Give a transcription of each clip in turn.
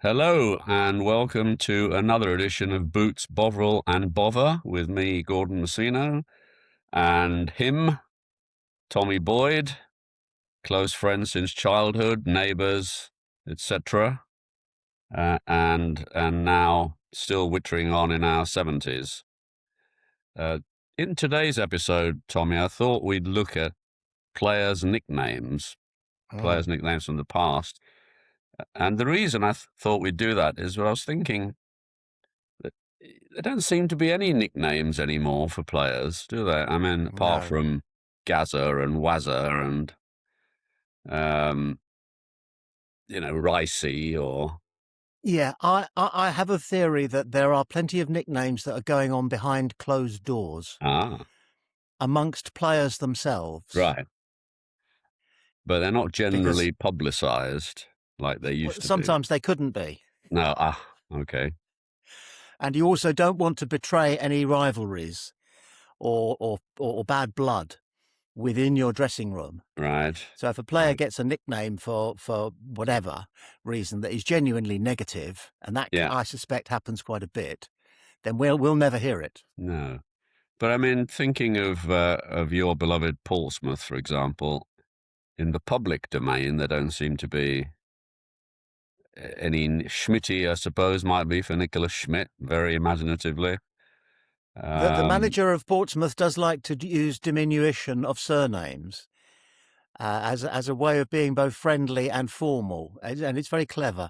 Hello and welcome to another edition of Boots, Bovril and Bovver with me, Gordon Messino, and him, Tommy Boyd, close friends since childhood, neighbours, etc., and now still wittering on in our 70s. In today's episode, Tommy, I thought we'd look at players' nicknames from the past. And the reason I thought we'd do that is what I was thinking. There don't seem to be any nicknames anymore for players, do they? I mean, apart No. from Gaza and Wazza and, Ricey or... Yeah, I have a theory that there are plenty of nicknames that are going on behind closed doors amongst players themselves. Right. But they're not generally Because publicised like they used to be. sometimes they couldn't be. No, okay. And you also don't want to betray any rivalries or bad blood within your dressing room. Right. So if a player gets a nickname for whatever reason that is genuinely negative, and that I suspect happens quite a bit, then we'll never hear it. No. But I mean, thinking of your beloved Portsmouth, for example, in the public domain, there don't seem to be any. Schmitty, I suppose, might be for Nicholas Schmidt, very imaginatively. The manager of Portsmouth does like to use diminution of surnames as a way of being both friendly and formal, and it's very clever.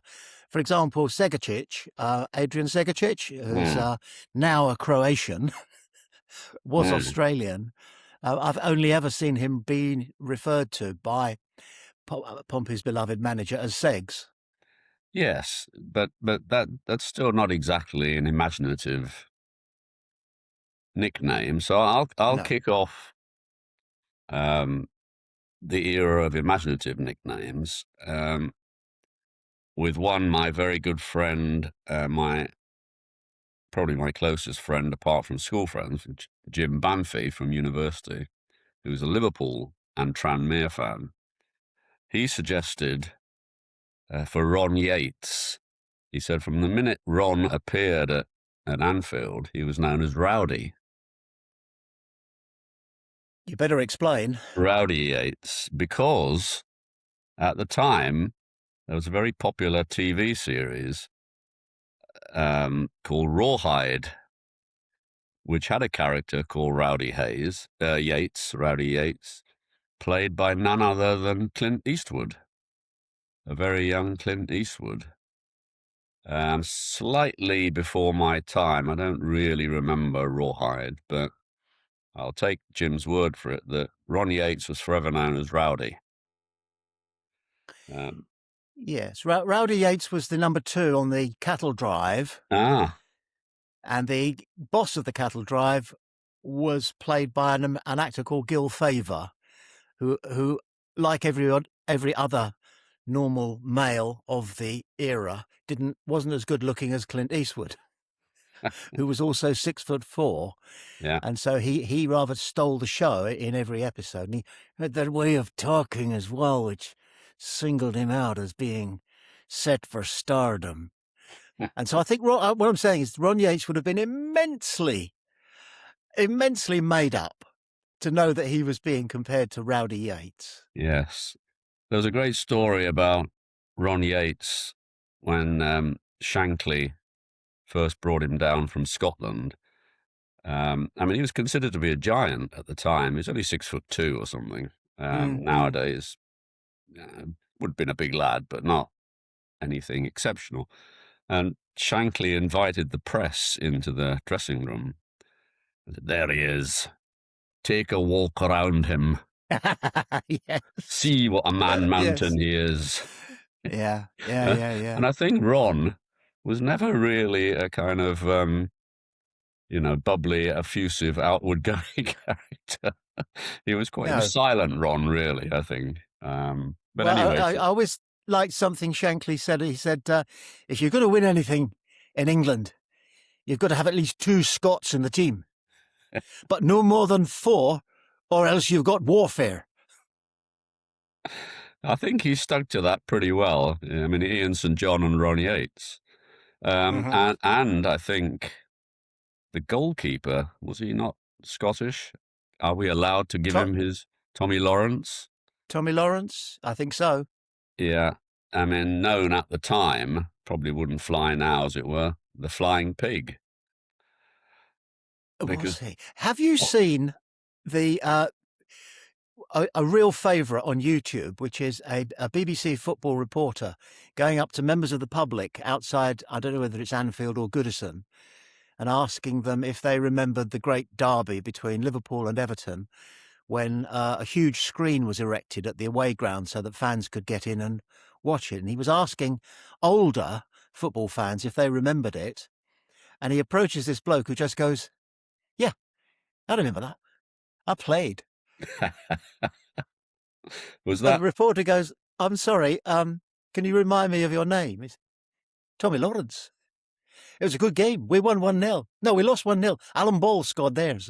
For example, Segacic, Adrian Segacic, who's now a Croatian, was Australian. I've only ever seen him being referred to by Pompey's beloved manager as Segs. Yes, but that's still not exactly an imaginative nickname. So I'll kick off the era of imaginative nicknames with one my very good friend, probably my closest friend apart from school friends, Jim Banfi from university, who's a Liverpool and Tranmere fan. He suggested for Ron Yates. He said from the minute Ron appeared at Anfield, he was known as Rowdy. You better explain. Rowdy Yates, because at the time there was a very popular TV series called Rawhide, which had a character called Rowdy Yates, played by none other than Clint Eastwood, a very young Clint Eastwood. Slightly before my time. I don't really remember Rawhide, but I'll take Jim's word for it that Ron Yates was forever known as Rowdy. Yes, Rowdy Yates was the number 2 on the cattle drive. And the boss of the cattle drive was played by an actor called Gil Favor, who like every other normal male of the era, wasn't as good looking as Clint Eastwood, who was also 6'4". Yeah. And so he rather stole the show in every episode. And he had that way of talking as well, which singled him out as being set for stardom. And so I think what I'm saying is Ron Yates would have been immensely made up to know that he was being compared to Rowdy Yates. Yes. There's a great story about Ron Yates when Shankly first brought him down from Scotland. I mean, he was considered to be a giant at the time. He was only 6'2" or something. Nowadays, would have been a big lad, but not anything exceptional. And Shankly invited the press into the dressing room. There he is. Take a walk around him. Yes. See what a man mountain he is. Yeah. And I think Ron was never really a kind of, bubbly, effusive, outward-going character. He was quite a silent Ron, really, I think. But anyway. I always liked something Shankly said. He said, if you're going to win anything in England, you've got to have at least 2 Scots in the team. But no more than 4, or else you've got warfare. I think he stuck to that pretty well. I mean, Ian St. John and Ron Yates. Hmm. And I think the goalkeeper, was he not Scottish? Are we allowed to give To- him his Tommy Lawrence? Tommy Lawrence, I think so. Yeah. I mean, known at the time, probably wouldn't fly now, as it were, the flying pig. Was Because, he? Have you seen the a real favourite on YouTube, which is a BBC football reporter going up to members of the public outside, I don't know whether it's Anfield or Goodison, and asking them if they remembered the great derby between Liverpool and Everton when a huge screen was erected at the away ground so that fans could get in and watch it. And he was asking older football fans if they remembered it. And he approaches this bloke who just goes, "Yeah, I remember that. I played." was And the that reporter goes, "I'm sorry, can you remind me of your name?" It's Tommy Lawrence. "It was a good game. We won 1-0. No, we lost 1-0. Alan Ball scored theirs."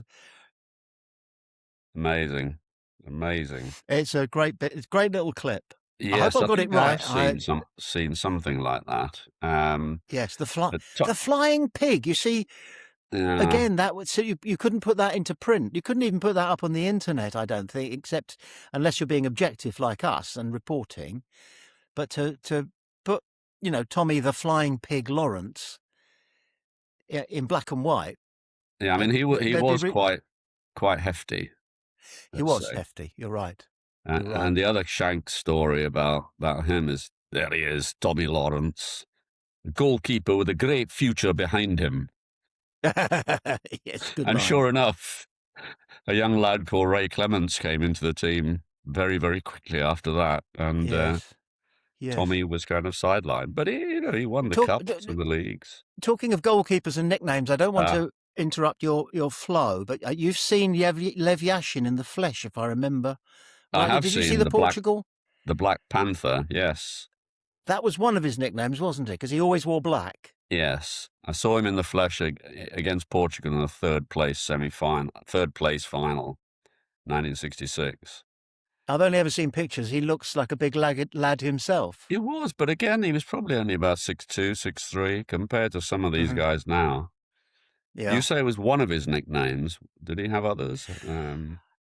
amazing? Amazing. It's a great bit. It's a great little clip. I hope Yes, I I got it think I right. have seen something like that. Yes, But the flying pig. You see, yeah, again, that would so you couldn't put that into print. You couldn't even put that up on the internet, I don't think, except unless you're being objective like us and reporting. But to put, Tommy the Flying Pig Lawrence in black and white, yeah. I mean, he they'd be was quite hefty, he let's was say. hefty. You're right. You're right. And the other Shank story about him is there he is, Tommy Lawrence, a goalkeeper with a great future behind him. Yes, good And line. sure enough, a young lad called Ray Clements came into the team very, very quickly after that, and Yes, yes. Tommy was kind of sidelined. But he won the Talk, d- cups d- and the leagues. Talking of goalkeepers and nicknames, I don't want Uh, to interrupt your flow, but you've seen Lev Yashin in the flesh, if I remember I rightly. have Did you see seen the Portugal? the Black Panther. Yes, That was one of his nicknames, wasn't it? Because he always wore black. yes. I saw him in the flesh against Portugal in the third place final, 1966. I've only ever seen pictures. He looks like a big lad himself. He was, but again, he was probably only about 6'2", 6'3", compared to some of these Hmm. guys now. You Yeah. say it was one of his nicknames. Did he have others?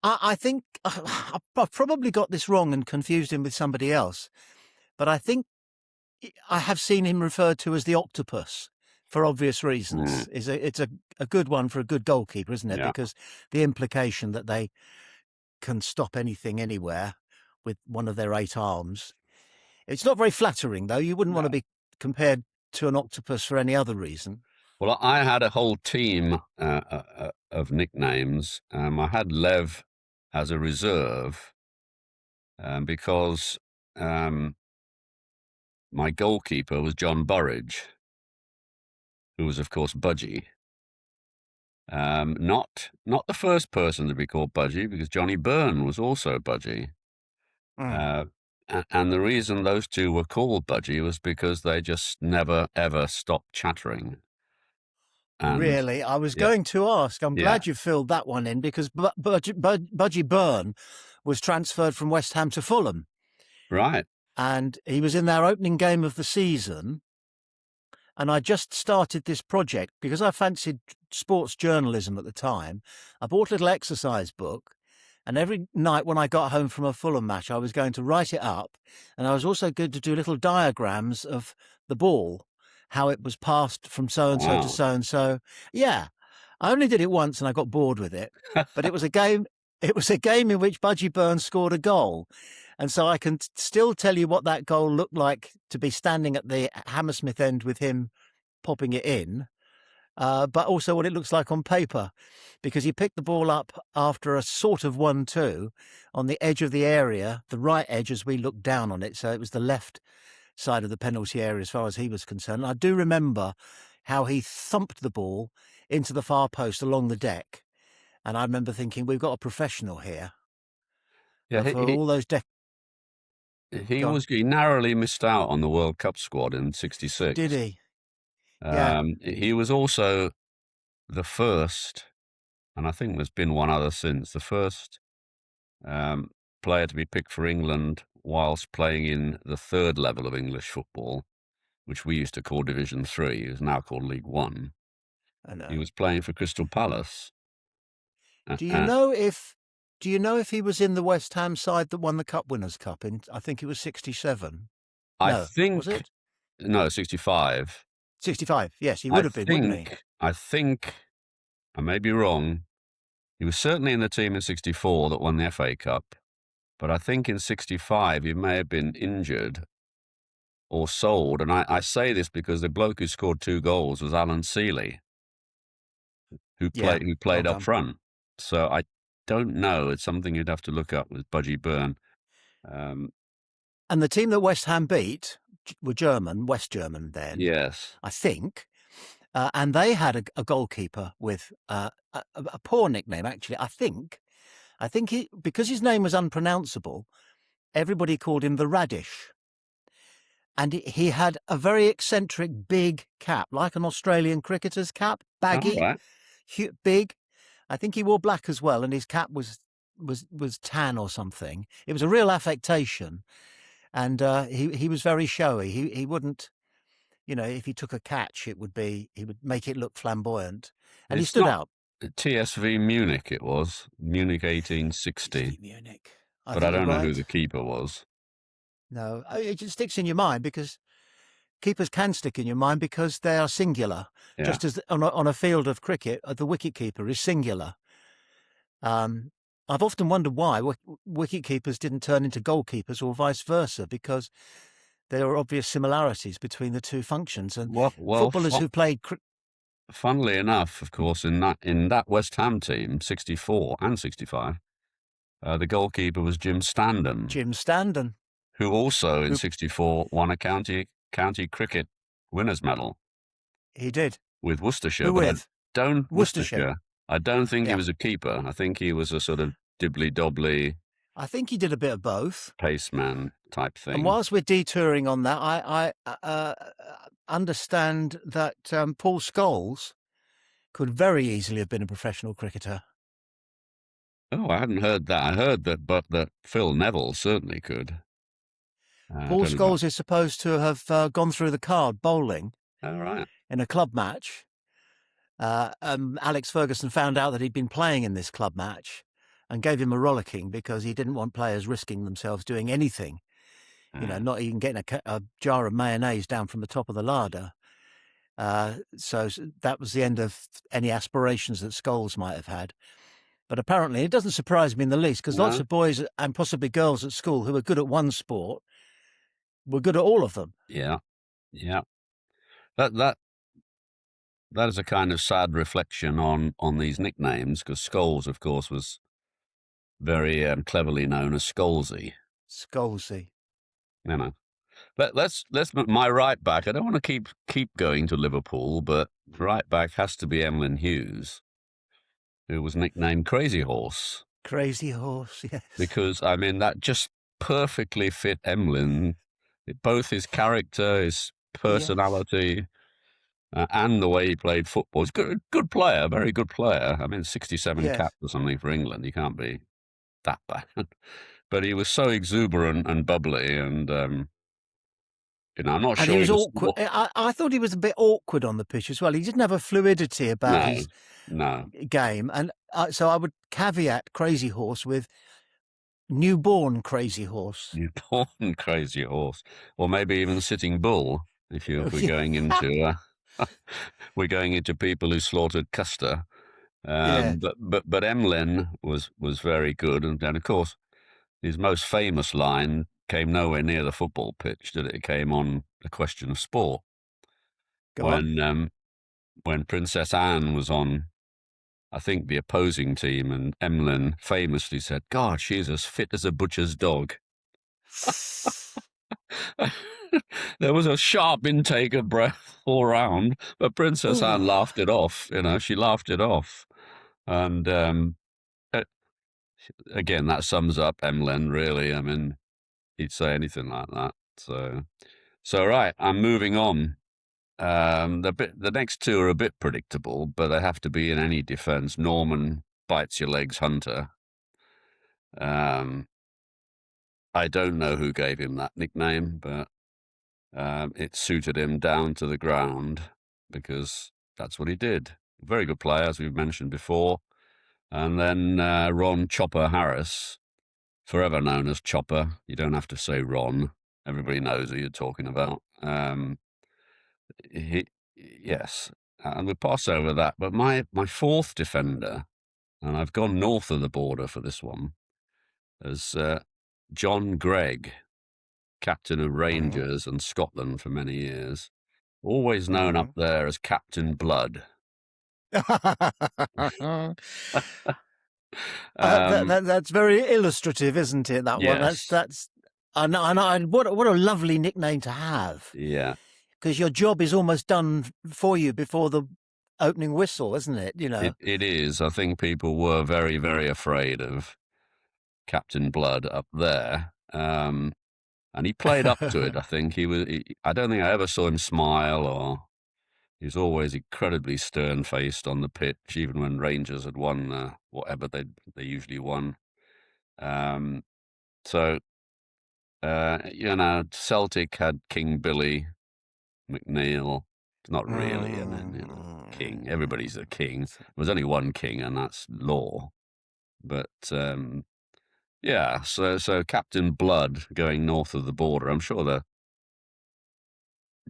I think I've probably got this wrong and confused him with somebody else, but I think I have seen him referred to as the octopus for obvious Mm, reasons. It's a good one for a good goalkeeper, isn't it? yeah, Because the implication that they can stop anything anywhere with one of their 8 arms. It's not very flattering, though. You wouldn't want to no. be compared to an octopus for any other reason. Well, I had a whole team of nicknames. I had Lev as a reserve because um, my goalkeeper was John Burridge, who was, of course, Budgie. Not the first person to be called Budgie, because Johnny Byrne was also Budgie. Mm. Uh, and the reason those two were called Budgie was because they just never, ever stopped chattering. And Really? I was yeah, going to ask. I'm yeah, glad you filled that one in because Budgie Byrne was transferred from West Ham to Fulham, right. and he was in their opening game of the season. And I just started this project because I fancied sports journalism at the time. I bought a little exercise book, and every night when I got home from a Fulham match, I was going to write it up. And I was also going to do little diagrams of the ball, how it was passed from so and so to Wow. so and so. Yeah, I only did it once and I got bored with it. But it was a game. It was a game in which Budgie Burns scored a goal. And so I can still tell you what that goal looked like to be standing at the Hammersmith end with him popping it in, but also what it looks like on paper, because he picked the ball up after a sort of 1-2 on the edge of the area, the right edge as we looked down on it. So it was the left side of the penalty area as far as he was concerned. And I do remember how he thumped the ball into the far post along the deck. And I remember thinking, we've got a professional here. Yeah, But for all those gone, he narrowly missed out on the World Cup squad in did '66. he? Yeah. He was also the first, and I think there's been one other since, the first player to be picked for England whilst playing in the third level of English football, which we used to call Division 3, is now called League One. I He know. was playing for Crystal Palace. Do you Uh, know if he was in the West Ham side that won the Cup Winners' Cup in, I think it was 67? I No, was think, it? no, 65. 65. Yes, he I would have been, wouldn't he? think, I think, I may be wrong. He was certainly in the team in 64 that won the FA Cup, but I think in 65 he may have been injured or sold. And I say this because the bloke who scored 2 goals was Alan Seeley, who Yeah, well played up done. front. So I don't know. It's something you'd have to look up with Budgie Byrne. Um, And the team that West Ham beat were German, West German then, yes. I think. And they had a goalkeeper with a poor nickname, actually. I think because his name was unpronounceable, everybody called him the Radish. And he had a very eccentric big cap, like an Australian cricketer's cap, All baggy, right. big. I think he wore black as well, and his cap was tan or something. It was a real affectation, and he was very showy. He wouldn't, if he took a catch, he would make it look flamboyant, and he It's stood not out. TSV Munich, it was. Munich PSV 1860. Munich. I But I think you're don't know who right. the keeper was. No, it just sticks in your mind because keepers can stick in your mind because they are singular. Yeah. Just as on a field of cricket, the wicket keeper is singular. I've often wondered why wicket keepers didn't turn into goalkeepers or vice versa, because there are obvious similarities between the two functions. And Well, footballers who played funnily enough, of course, in that West Ham team, 64 and 65, the goalkeeper was Jim Standen, Jim Standen, who also in who 64 won a county cricket winners medal he did, with Worcestershire. who But with Worcestershire. I don't think he Yeah, was a keeper. I think he was a sort of dibbly-dobbly I think he did a bit of both. paceman type And thing. whilst we're detouring on that, I understand that Paul Scholes could very easily have been a professional cricketer. Oh, I hadn't heard that. I heard that, but that Phil Neville certainly could. I Paul don't know about. Scholes is supposed to have gone through the card bowling All right. in a club match. Alex Ferguson found out that he'd been playing in this club match and gave him a rollicking because he didn't want players risking themselves doing anything, not even getting a jar of mayonnaise down from the top of the larder. So that was the end of any aspirations that Scholes might have had. But apparently it doesn't surprise me in the least, because lots No. of boys and possibly girls at school who were good at one sport were good at all of them. Yeah. Yeah. That is a kind of sad reflection on these nicknames, because Scholes, of course, was very cleverly known as Scholesy. Scholesy. You know. Let's my right back. I don't want to keep going to Liverpool, but right back has to be Emlyn Hughes, who was nicknamed Crazy Horse, Crazy Horse, yes. because I mean that just perfectly fit Emlyn, both his character, his Yes. personality, and the way he played football. He's good player, very good player. I mean, 67 Yes. caps or something for England. He can't be that bad. But he was so exuberant and bubbly, and I'm not And sure he he was was. awkward. I thought he was a bit awkward on the pitch as well. He didn't have a fluidity about No, his no. game. And so I would caveat Crazy Horse with newborn Crazy Horse. Newborn Crazy Horse, or maybe even Sitting Bull. If we're Yeah. going into we're going into people who slaughtered Custer. Yeah. But Emlyn was very good, and of course his most famous line came nowhere near the football pitch, did it? It came on A Question of Sport Go on. When Princess Anne was on, I think, the opposing team, and Emlyn famously said, "God, she's as fit as a butcher's dog." There was a sharp intake of breath all round, but Princess Anne Ooh. laughed it off. She laughed it off, and uh, again, that sums up Emlyn, really. I mean, he'd say anything like that. So right, I'm moving on. The next two are a bit predictable, but they have to be in any defence. Norman bites your legs, Hunter. I don't know who gave him that nickname, but it suited him down to the ground because that's what he did. Very good player, as we've mentioned before. And then Ron Chopper Harris, forever known as Chopper. You don't have to say Ron. Everybody knows who you're talking about. Yes, and we'll pass over that. But my fourth defender, and I've gone north of the border for this one, is John Gregg, captain of Mm-hmm. Rangers and Scotland for many years. Always known up Mm-hmm. there as Captain Blood. Um, That's very illustrative, isn't it? That one. yes, What a lovely nickname to have, yeah, because your job is almost done for you before the opening whistle, isn't it? You know. it is. I think people were very, very afraid of Captain Blood up there. And he played up to it. I think I don't think I ever saw him smile, or he was always incredibly stern-faced on the pitch, even when Rangers had won whatever they usually won. Um, so Celtic had King Billy McNeil. Not really. I mean, king. Everybody's a king. There's only one king, and that's Law. But yeah, so Captain Blood going north of the border. I'm sure the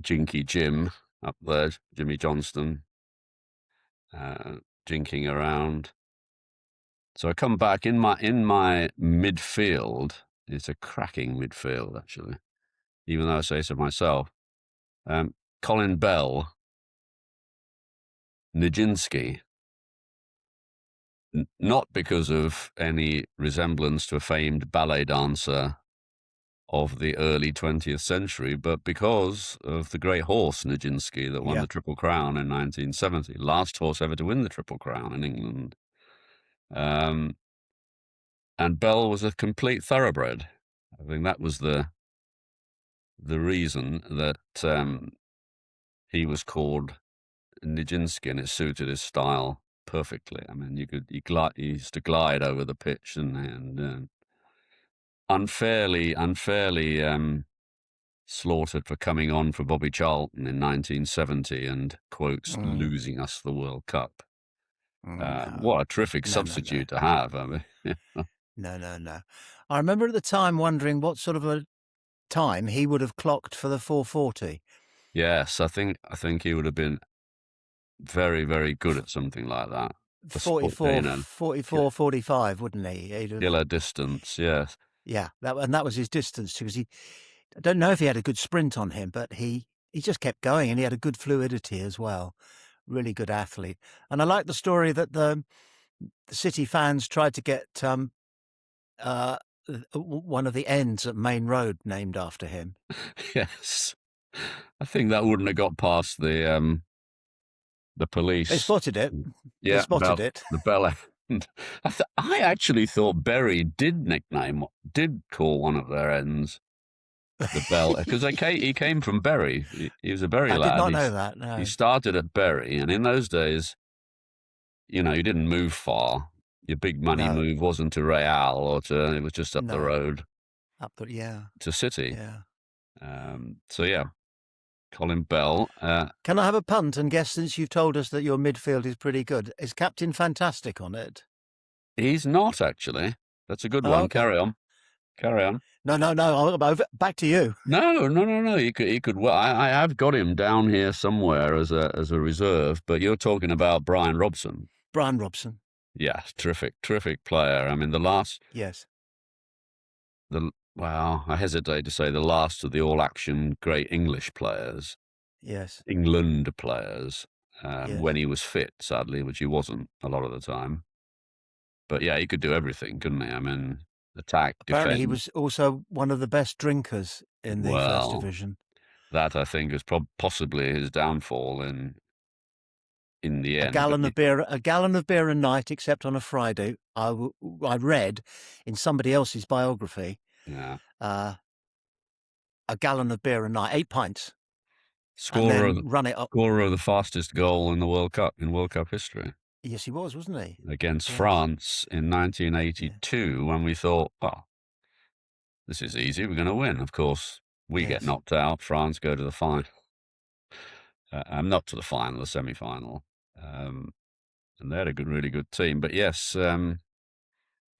Jinky Jim up there, Jimmy Johnston, jinking around. So I come back in my midfield. It's a cracking midfield, actually, even though I say so myself. Colin Bell, Nijinsky, not because of any resemblance to a famed ballet dancer of the early 20th century, but because of the great horse Nijinsky that won Yeah. the Triple Crown in 1970, last horse ever to win the Triple Crown in England. And Bell was a complete thoroughbred. I think that was the reason that he was called Nijinsky, and it suited his style perfectly. I mean, he used to glide over the pitch and unfairly slaughtered for coming on for Bobby Charlton in 1970 and, quotes, Mm. losing us the World Cup. No. What a terrific No, no, no. substitute to have. I mean, No, no, no. I remember at the time wondering what sort of a time he would have clocked for the 440. yes, I think he would have been very, very good at something like that. For sport, 44, 45, wouldn't he? He'd have, killer distance, yes. yeah, that was his distance, because I don't know if he had a good sprint on him, but he just kept going, and he had a good fluidity as well. Really good athlete. And I like the story that the City fans tried to get one of the ends at Main Road named after him. Yes. I think that wouldn't have got past the police. They spotted it. They Yeah, spotted about it. the Bell End. I actually thought Bury did call one of their ends the Bell, because he came from Bury. He was a Bury I did lad. not know that. He No, started at Bury, and in those days, you didn't move far. Your big money no, move wasn't to Real it was just up the no. road Yeah, to City. yeah. So yeah, Colin Bell. Can I have a punt and guess, since you've told us that your midfield is pretty good, is Captain Fantastic on it? He's not, actually. That's a good Oh, one. okay. Carry on. No. Back to you. No. He could. Well, I have got him down here somewhere as a reserve. But you're talking about Brian Robson. Brian Robson. Yeah, terrific player. I mean, Yes. well, I hesitate to say the last of the all-action great English players, Yes. England players, Yes. when he was fit, sadly, which he wasn't a lot of the time. But yeah, he could do everything, couldn't he? I mean, attack, Apparently, he defend. was also one of the best drinkers in the First Well, Division. that I think was possibly his downfall in the A end. gallon of beer a night, except on a Friday. I read in somebody else's biography. Yeah. A gallon of beer a night, 8 pints, and Scorer then run it up. scorer of the fastest goal in the World Cup history Yes, he was, wasn't he? against Yes. France in Yeah. 1982, when we thought, well, this is easy. We're going to win. Of course, we get Yes. knocked out. France go to the final. Not to the final, the semi-final. And they had a really good team. But yes,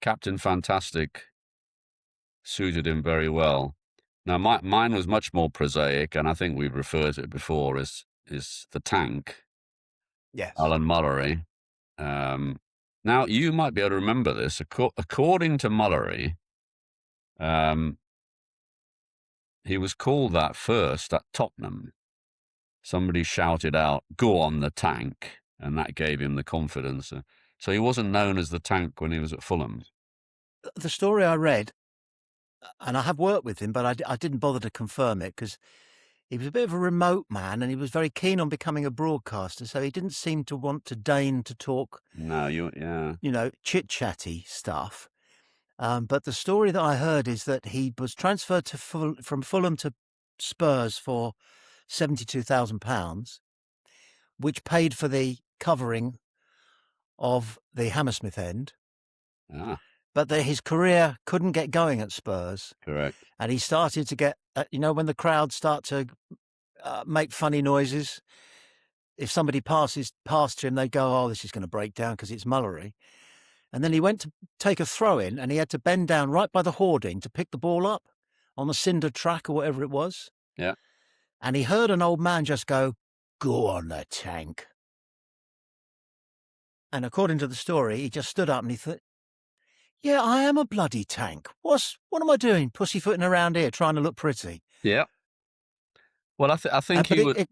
Captain Fantastic suited him very well. Now, mine was much more prosaic, and I think we've referred to it before, is the tank, Yes. Alan Mullery. Now, you might be able to remember this. According to Mullery, um, he was called that first at Tottenham. Somebody shouted out, "Go on, the tank," and that gave him the confidence. So he wasn't known as the tank when he was at Fulham. The story I read, and I have worked with him, but I didn't bother to confirm it because he was a bit of a remote man and he was very keen on becoming a broadcaster. So he didn't seem to want to deign to talk, No, yeah. chit-chatty stuff. But the story that I heard is that he was transferred from Fulham to Spurs for £72,000, which paid for the covering of the Hammersmith end. Ah, But his career couldn't get going at Spurs. correct. And he started to get, when the crowd start to make funny noises, if somebody passes past him, they go, "Oh, this is going to break down because it's Mullery." And then he went to take a throw in and he had to bend down right by the hoarding to pick the ball up on the cinder track or whatever it was. Yeah. And he heard an old man just go, "Go on, the tank." And according to the story, he just stood up and he thought, "Yeah, I am a bloody tank. What am I doing pussyfooting around here trying to look pretty?" Yeah. Well, I think But it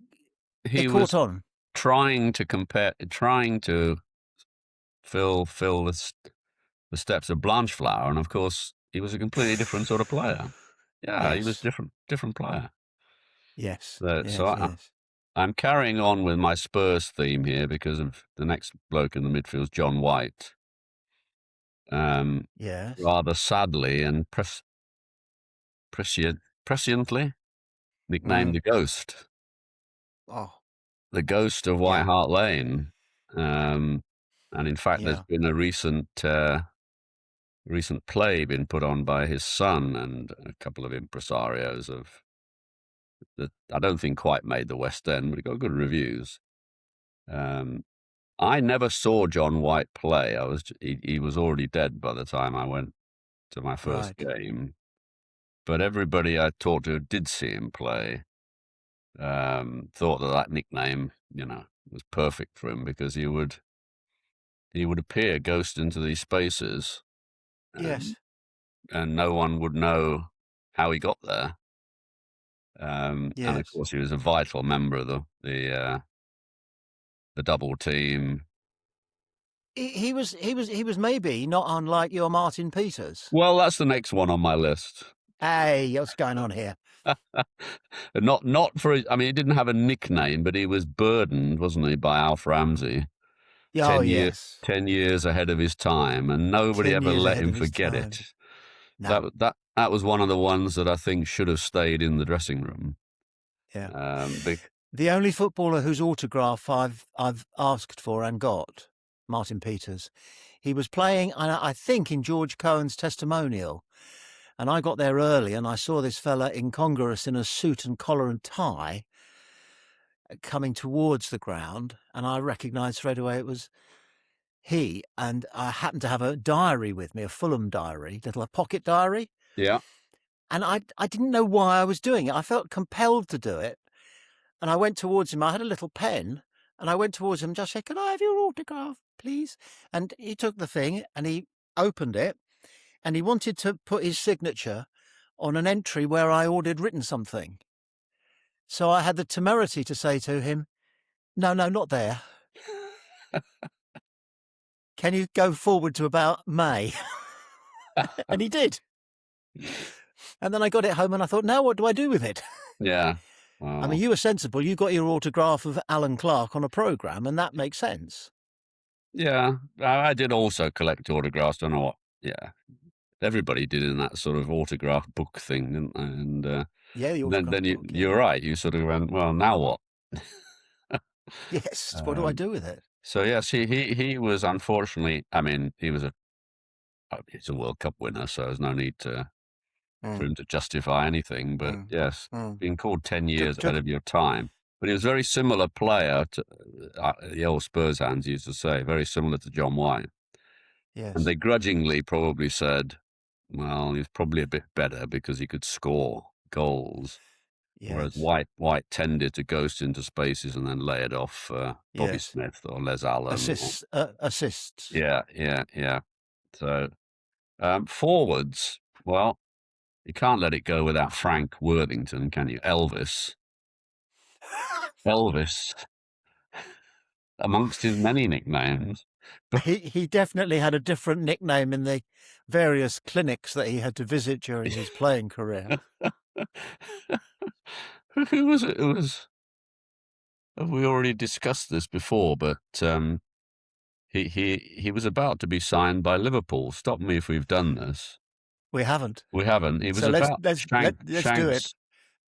he caught was on. trying to fill the steps of Blanchflower, and of course he was a completely different sort of player. Yeah, he was Yes. different player. Yes. So Yes. Yes. I'm carrying on with my Spurs theme here because of the next bloke in the midfield, John White. Yes. Rather sadly and presciently nicknamed Mm. the Ghost. Oh, The Ghost of White yeah. Hart Lane. And in fact, there's Yeah. been a recent play been put on by his son and a couple of impresarios that I don't think quite made the West End, but it got good reviews. I never saw John White play. He was already dead by the time I went to my first Right. game. But everybody I talked to who did see him play thought that nickname, was perfect for him because he would appear ghost into these spaces, Yes. and no one would know how he got there. And of Yes. course, he was a vital member of the double team. He was maybe not unlike your Martin Peters. Well, that's the next one on my list. Hey, what's going on here? Not for his, I mean, he didn't have a nickname, but he was burdened, wasn't he, by Alf Ramsey, Oh, yes. 10 years ahead of his time, and nobody 10 ever years let ahead him of his forget time. it. No. That was one of the ones that I think should have stayed in the dressing room. Yeah. Big, The only footballer whose autograph I've asked for and got, Martin Peters. He was playing, I think, in George Cohen's testimonial. And I got there early and I saw this fella incongruous in a suit and collar and tie coming towards the ground. And I recognised straight away it was he. And I happened to have a diary with me, a Fulham diary, a pocket diary. yeah, And I didn't know why I was doing it. I felt compelled to do it. And I went towards him. I had a little pen and I went towards him and just said, "Can I have your autograph, please?" And he took the thing and he opened it and he wanted to put his signature on an entry where I ordered written something. So I had the temerity to say to him, "No, not there. Can you go forward to about May?" And he did. And then I got it home and I thought, now what do I do with it? yeah. I mean, Well, you were sensible. You got your autograph of Alan Clark on a programme and that makes sense. yeah. I did also collect autographs. Don't know what. Yeah, everybody did in that sort of autograph book thing, didn't they? And Yeah, the then autograph then book, you're yeah. right. You sort of went, well, now what? Yes, what do I Um, do with it? so yes, he was unfortunately. I mean, he's a World Cup winner, so there's no need to for Mm, him to justify anything. But mm, yes, mm. being called 10 To, years to, ahead of your time. But he was a very similar player to the old Spurs hands used to say, very similar to John White. And yes, they grudgingly probably said, well, he's probably a bit better because he could score goals, whereas yes, White tended to ghost into spaces and then lay it off Bobby yes. Smith or Les Allen. Or, Assists. yeah. So forwards, well, you can't let it go without Frank Worthington, can you? Elvis, amongst his many nicknames. He definitely had a different nickname in the various clinics that he had to visit during his playing career. Who was it? It was. Have we already discussed this before? But he was about to be signed by Liverpool. Stop me if we've done this. We haven't. We haven't. It was So let's about let's let, let's do it.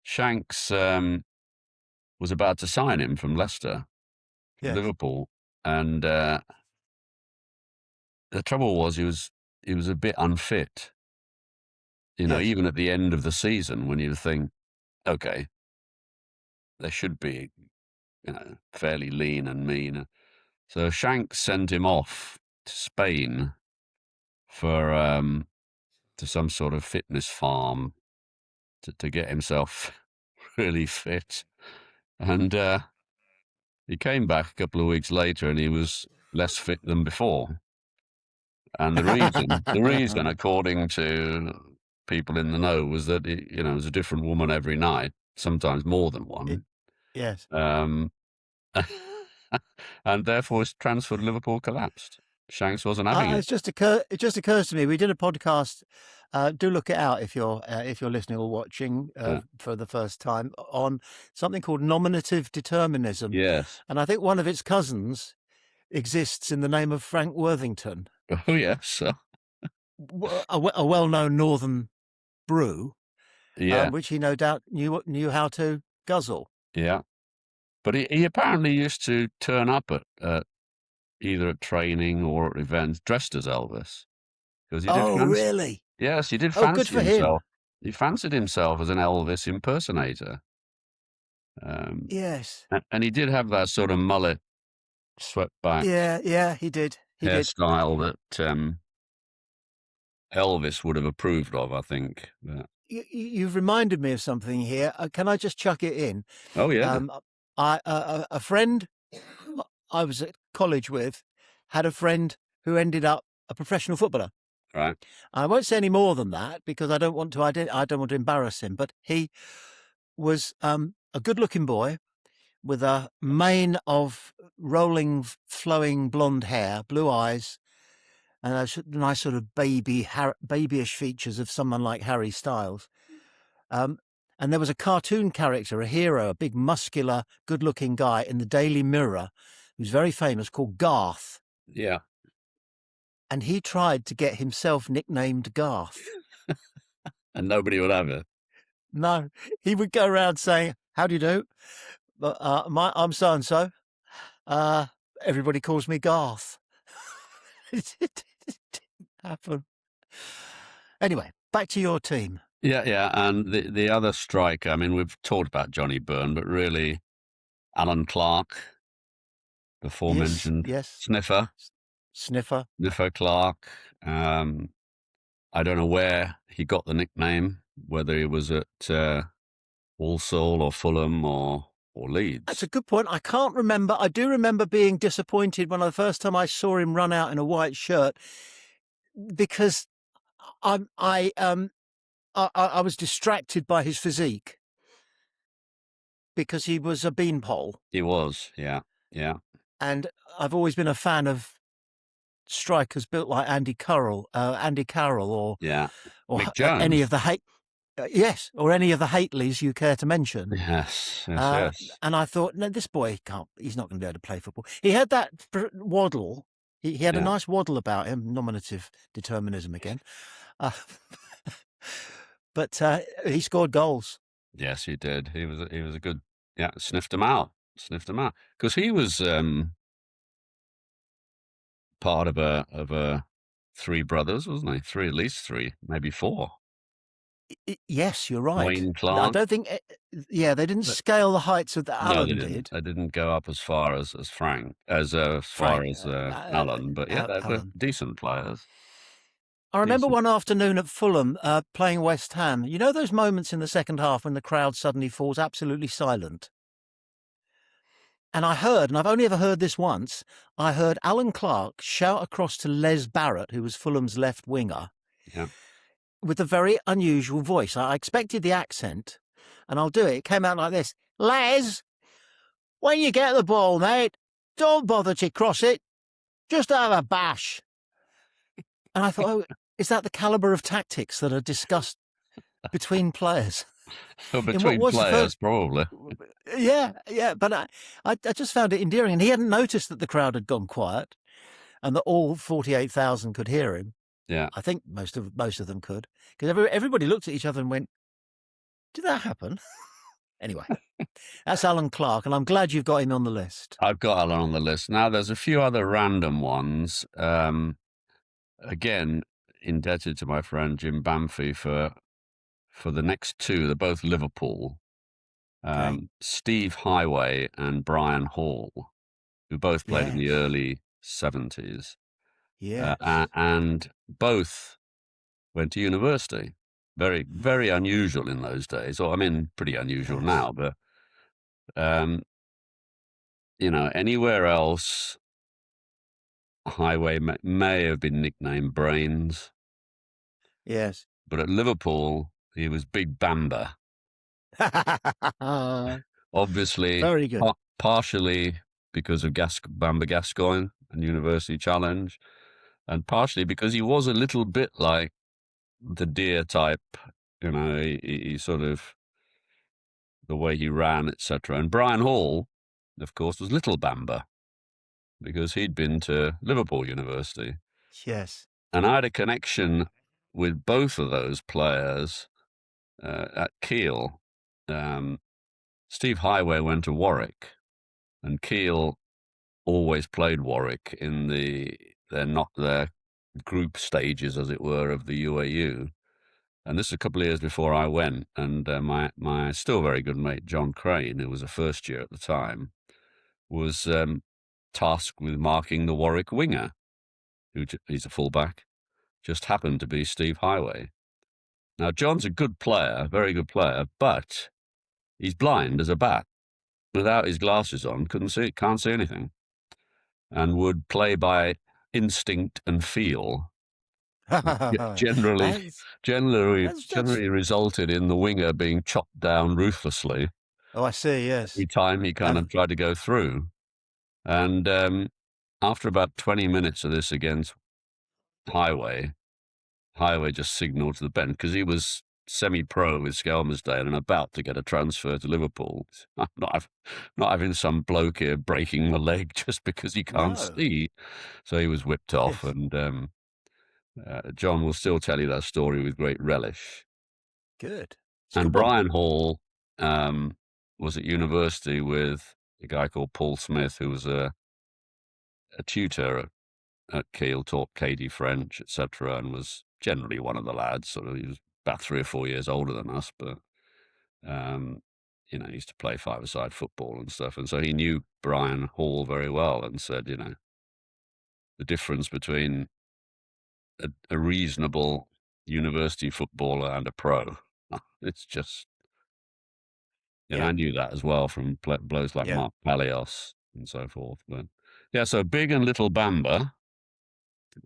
Shanks was about to sign him from Leicester to Yes. Liverpool, and the trouble was he was a bit unfit. Yes. Even at the end of the season, when you think, okay, they should be, fairly lean and mean. So Shanks sent him off to Spain for to some sort of fitness farm to get himself really fit. And he came back a couple of weeks later and he was less fit than before. And the reason, according to people in the know, was that it was a different woman every night, sometimes more than It- one. yes. Um, and therefore his transfer to Liverpool collapsed. Shanks wasn't having it. It just occurs to me. We did a podcast. Do look it out if you're listening or watching for the first time on something called nominative determinism, Yes. and I think one of its cousins exists in the name of Frank Worthington, Oh, yes. a well-known northern brew, Yeah. which he no doubt knew how to guzzle. Yeah. But he apparently used to turn up at either at training or at events dressed as Elvis because he did Oh, fancy. really? Yes, he did Oh, good fancy for him. himself. He fancied himself as an Elvis impersonator. Yes. And he did have that sort of mullet, swept back Yeah, he did. He did. hairstyle that Elvis would have approved of, I think. But, You've reminded me of something here. Can I just chuck it in? oh, yeah. A friend I was at college with had a friend who ended up a professional footballer. Right. I won't say any more than that because I don't want to. I don't want to embarrass him. But he was a good-looking boy with a mane of rolling, flowing blonde hair, blue eyes, and a nice sort of babyish features of someone like Harry Styles. And there was a cartoon character, a hero, a big, muscular, good-looking guy in the Daily Mirror who's very famous called Garth. Yeah. And he tried to get himself nicknamed Garth. And nobody would have it. No, he would go around saying, "How do you do? I'm so-and-so. Everybody calls me Garth." It didn't happen. Anyway, back to your team. Yeah. And the other striker, I mean, we've talked about Johnny Byrne, but really Alan Clark, before mentioned, Yes. Sniffer Clark. I don't know where he got the nickname, whether he was at Walsall or Fulham or Leeds. That's a good point. I can't remember. I do remember being disappointed when the first time I saw him run out in a white shirt because I was distracted by his physique because he was a beanpole. He was, yeah. And I've always been a fan of strikers built like Andy Carroll, or Yeah. or Mick Jones. any of the or any of the Hateleys you care to mention. Yes. And I thought, no, this boy he's not going to be able to play football. He had that waddle. He had a nice waddle about him, nominative determinism again. But he scored goals. Yes, he did. He was a good, sniffed him out. Because he was part of a three brothers, wasn't he? At least three, maybe four. Yes, you're right. Wayne I Clark. don't think. Yeah, they didn't But scale the heights that no, they Alan didn't. did. They didn't go up as far as Frank, as far Frank, as Alan. But yeah, they were Alan. decent players. I remember Decent. one afternoon at Fulham playing West Ham. You know those moments in the second half when the crowd suddenly falls absolutely silent? And I heard, and I've only ever heard this once, I heard Alan Clark shout across to Les Barrett, who was Fulham's left winger, Yeah. with a very unusual voice. I expected the accent, and I'll do it. It came out like this: Les, when you get the ball, mate, don't bother to cross it. Just have a bash. And I thought, oh, is that the calibre of tactics that are discussed between players? So In what between was the players, first. probably. Yeah, but I just found it endearing. And he hadn't noticed that the crowd had gone quiet and that all 48,000 could hear him. Yeah. I think most of them could, because everybody looked at each other and went, did that happen? Anyway, that's Alan Clark, and I'm glad you've got him on the list. I've got Alan on the list. Now, there's a few other random ones. Again, indebted to my friend Jim Bamfey for the next two. They're both Liverpool. Okay. Steve Highway and Brian Hall, who both played in the Yes. early 70s. Yes. And both went to university. Very, very unusual in those days. Or, I mean, pretty unusual Yes. now, but, anywhere else, Highway may have been nicknamed Brains. Yes. But at Liverpool, he was Big Bamba. Obviously, Very good. partially because of Bamba Gascoigne and University Challenge, and partially because he was a little bit like the deer type, he sort of, the way he ran, etc. And Brian Hall, of course, was Little Bamba because he'd been to Liverpool University. Yes. And I had a connection with both of those players at Kiel. Steve Highway went to Warwick, and Kiel always played Warwick in their group stages, as it were, of the UAU. And this is a couple of years before I went, and my still very good mate John Crane, who was a first year at the time, was tasked with marking the Warwick winger, he's a fullback, just happened to be Steve Highway. Now, John's a good player, very good player, but he's blind as a bat. Without his glasses on, can't see anything, and would play by instinct and feel. Generally That's resulted in the winger being chopped down ruthlessly Oh, I see. Yes. every time he kind of tried to go through. And after about 20 minutes of this against Highway just signalled to the bench because he was semi-pro with Skelmersdale and about to get a transfer to Liverpool. Not having some bloke here breaking the leg just because he can't No. see. So he was whipped off, Yes. and John will still tell you that story with great relish. Good. It's a And good one. Brian Hall was at university with a guy called Paul Smith, who was a tutor at Kiel, taught Katie French, etc., and was generally one of the lads. Sort of, he was about 3 or 4 years older than us, but he used to play five-a-side football and stuff, and so he knew Brian Hall very well, and said, the difference between a reasonable university footballer and a pro, it's just, Yeah. I knew that as well from blows like Yeah. Mark Palios and so forth. But yeah, so Big and Little Bamba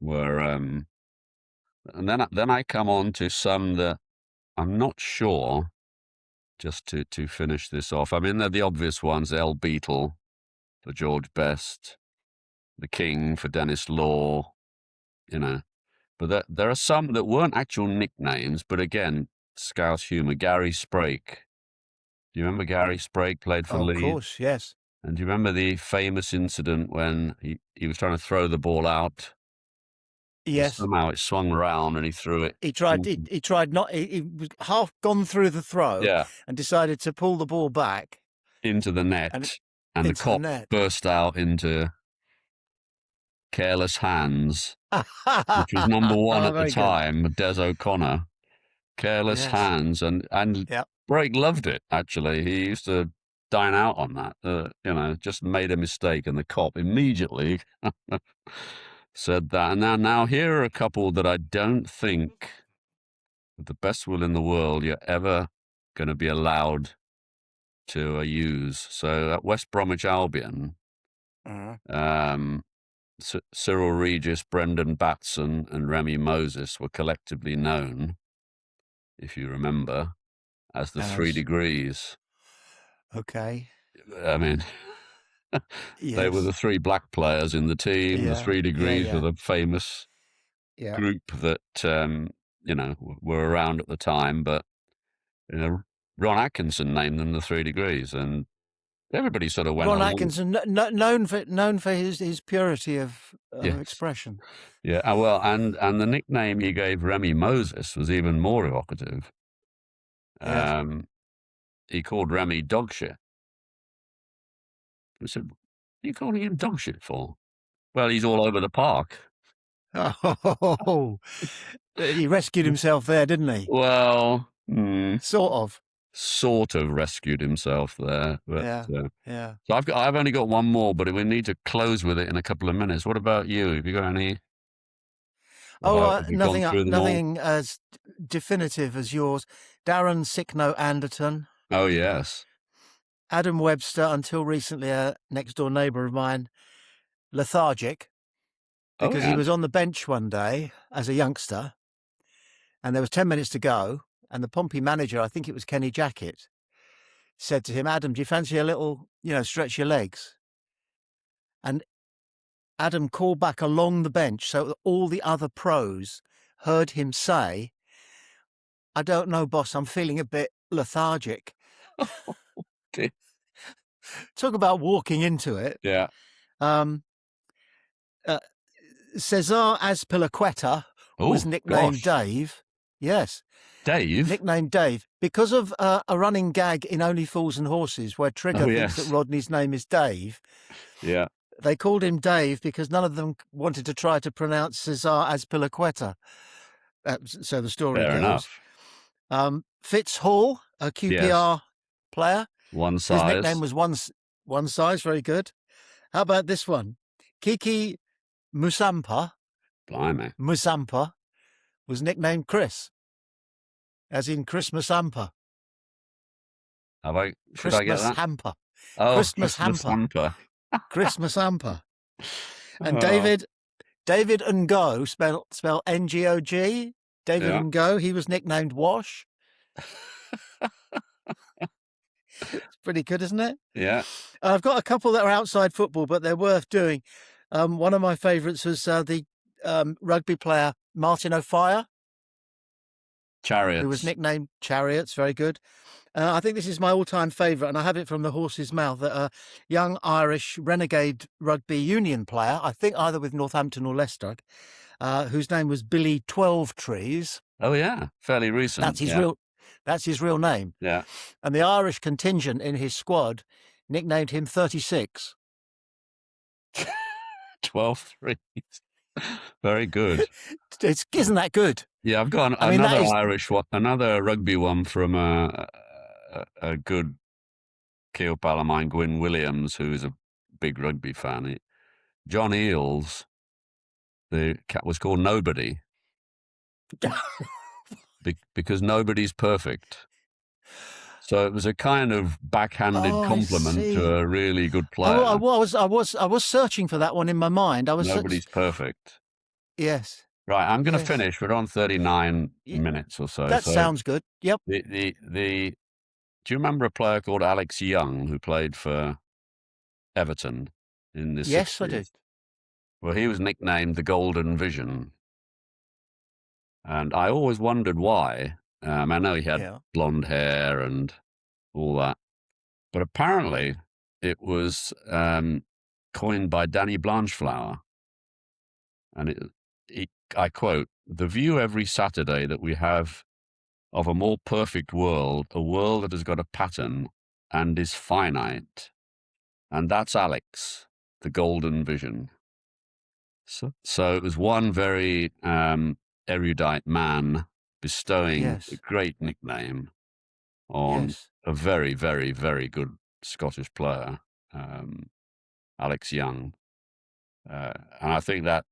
were, and then I come on to some that I'm not sure. Just to finish this off, I mean, they're the obvious ones: El Beetle for George Best, the King for Dennis Law, But there are some that weren't actual nicknames, but again, Scouse humour. Gary Sprake. Do you remember Gary Sprake played for Oh, of Leeds? course. Yes. And do you remember the famous incident when he was trying to throw the ball out? Yes. Somehow it swung around and he threw it. He tried. He tried not. He was half gone through the throw. Yeah. And decided to pull the ball back Into the net, and the into the cock net. burst out into Careless Hands, which was number one at the Very good. time, Des O'Connor. careless Yes. hands, and Yeah. Brake loved it. Actually, he used to dine out on that. Just made a mistake, and the cop immediately said that. And now here are a couple that I don't think, with the best will in the world, you're ever going to be allowed to use. So at West Bromwich Albion, Mhm. Cyril Regis, Brendan Batson, and Remy Moses were collectively known, if you remember, as the Three As Degrees. okay. I mean, they were Yes. the three black players in the team. The Yeah. Three Yeah. Degrees were Yeah. the famous Yeah. group that were around at the time. But Ron Atkinson named them the Three Degrees, and everybody sort of went Ron along. Atkinson, known for his purity of Yes, expression. yeah. Well, and the nickname he gave Remy Moses was even more evocative. Yes. He called Remy dog shit. I said, "What are you calling him dog shit for?" Well, he's all over the park. Oh, he rescued himself there, didn't he? Well, Sort of. rescued himself there, but Yeah. Yeah. so I've only got one more, but we need to close with it in a couple of minutes. What about you? Have you got any? Oh, Have you gone through them all? nothing as definitive as yours. Darren Sickno Anderton, Oh yes. Adam Webster, until recently a next door neighbour of mine, lethargic, Oh because he yeah. was on the bench one day as a youngster, and there was 10 minutes to go, and the Pompey manager, I think it was Kenny Jackett, said to him, "Adam, do you fancy a little, stretch your legs?" And Adam called back along the bench so that all the other pros heard him say, "I don't know, boss, I'm feeling a bit lethargic." Okay. Talk about walking into it. Yeah. Um, uh, Cesar Azpilicueta was Oh nicknamed gosh, Dave. Yes, Dave. nicknamed Dave because of a running gag in Only Fools and Horses where Trigger Oh thinks that yes. Rodney's name is Dave. Yeah. They called him Dave because none of them wanted to try to pronounce Cesar Azpilicueta. So the story Fair goes. enough. Fitz Hall, a Yes. QPR player, One his nickname size. was one size. Very good. How about this one? Kiki Musampa Blimey. was nicknamed Chris, as in Christmas hamper. Should I get Christmas that? hamper. Oh, Christmas Christmas hamper. hamper. Christmas hamper. And Oh, David Ngo, spell Ngog. David yeah. Ngo, he was nicknamed Wash. It's pretty good, isn't it? Yeah. I've got a couple that are outside football, but they're worth doing. One of my favourites was the rugby player Martin O'Fire, who was Chariots. nicknamed Chariots. Very good. I think this is my all-time favourite, and I have it from the horse's mouth, that a young Irish renegade rugby union player, I think either with Northampton or Leicester, whose name was Billy Twelvetrees. Oh yeah, fairly recent. That's his real name. Yeah. And the Irish contingent in his squad nicknamed him 36. 12 threes. Very good. Isn't that good? Yeah, I've got another Irish one, another rugby one from a good keel pal of mine, Gwyn Williams, who's a big rugby fan. John Eales, the cat was called Nobody because nobody's perfect. So it was a kind of backhanded compliment to a really good player. I was searching for that one in my mind. Nobody's perfect. Yes. Right, I'm going to finish. We're on 39 minutes or so. That sounds good. Yep. Do you remember a player called Alex Young who played for Everton in the 60s? Yes, I do. Well, he was nicknamed the Golden Vision. And I always wondered why. I know he had blonde hair and all that. But apparently it was coined by Danny Blanchflower. And I quote, "The view every Saturday that we have of a more perfect world, a world that has got a pattern and is finite. And that's Alex, the Golden Vision." So it was one very erudite man bestowing a Yes. great nickname on Yes. a very, very, very good Scottish player, um, Alex Young. And I think that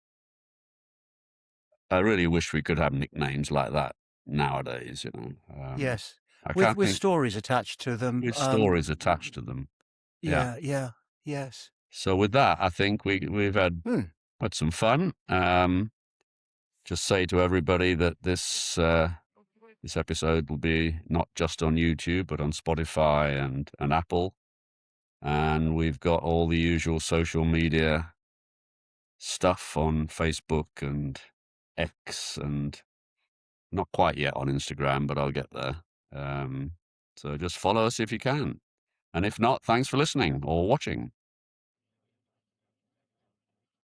I really wish we could have nicknames like that nowadays, you know. Yes. I With can't with think stories attached to them. with stories attached to them. Yeah. Yeah. Yeah. Yes. So with that, I think we've Hmm. had some fun. Just say to everybody that this episode will be not just on YouTube, but on Spotify and Apple. And we've got all the usual social media stuff on Facebook and X, and not quite yet on Instagram, but I'll get there. So just follow us if you can. And if not, thanks for listening or watching.